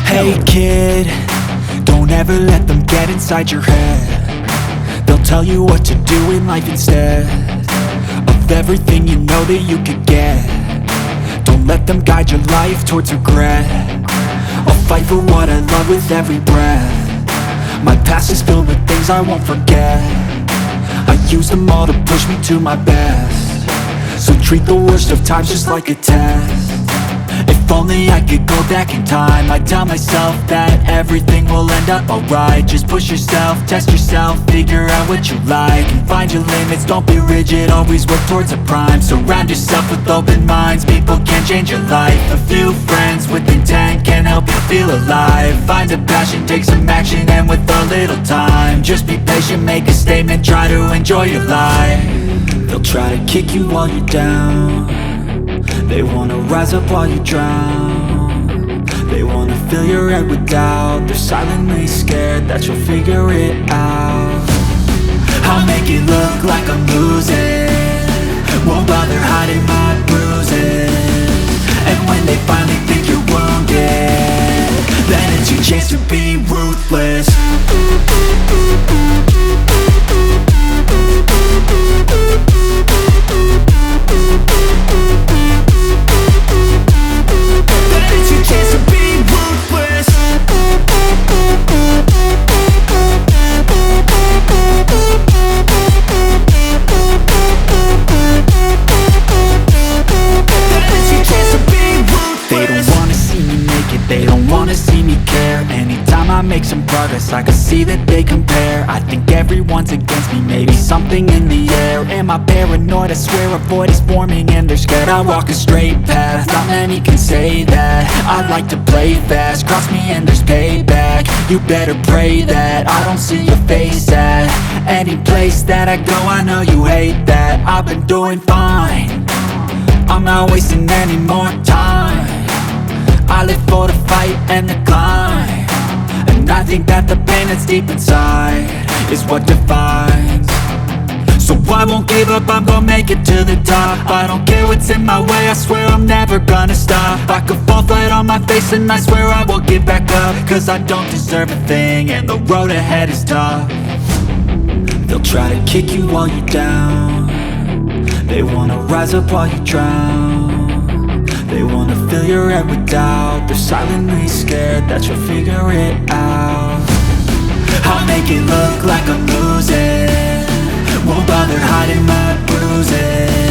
Hey kid, don't ever let them get inside your head. They'll tell you what to do in life instead of everything you know that you could get. Don't let them guide your life towards regret. I'll fight for what I love with every breath. My past is filled with things I won't forget. I use them all to push me to my best. So treat the worst of times just like a test. If only I could go back in time, I'd tell myself that everything will end up alright. Just push yourself, test yourself, figure out what you like, and find your limits, don't be rigid, always work towards a prime. Surround yourself with open minds, people can change your life. A few friends with intent can help you feel alive. Find a passion, take some action, and with a little time, just be patient, make a statement, try to enjoy your life. They'll try to kick you while you're down. They wanna rise up while you drown. They wanna fill your head with doubt. They're silently scared that you'll figure it out. I'll make it look like I'm losing, won't bother hiding my bruises. And when they finally think you're wounded, then it's your chance to be ruthless. They don't wanna see me care. Anytime I make some progress, I can see that they compare. I think everyone's against me, maybe something in the air. Am I paranoid? I swear a void is forming and they're scared I walk a straight path. Not many can say that. I like to play fast, cross me and there's payback. You better pray that I don't see your face at any place that I go. I know you hate that. I've been doing fine, I'm not wasting any more time. I live for the fight and the climb, and I think that the pain that's deep inside is what defines. So I won't give up, I'm gonna make it to the top. I don't care what's in my way, I swear I'm never gonna stop. I could fall flat on my face and I swear I will get back up, cause I don't deserve a thing and the road ahead is tough. They'll try to kick you while you're down. They wanna rise up while you drown. They wanna fill your head with doubt. They're silently scared that you'll figure it out. I'll make it look like I'm losing, won't bother hiding my bruises.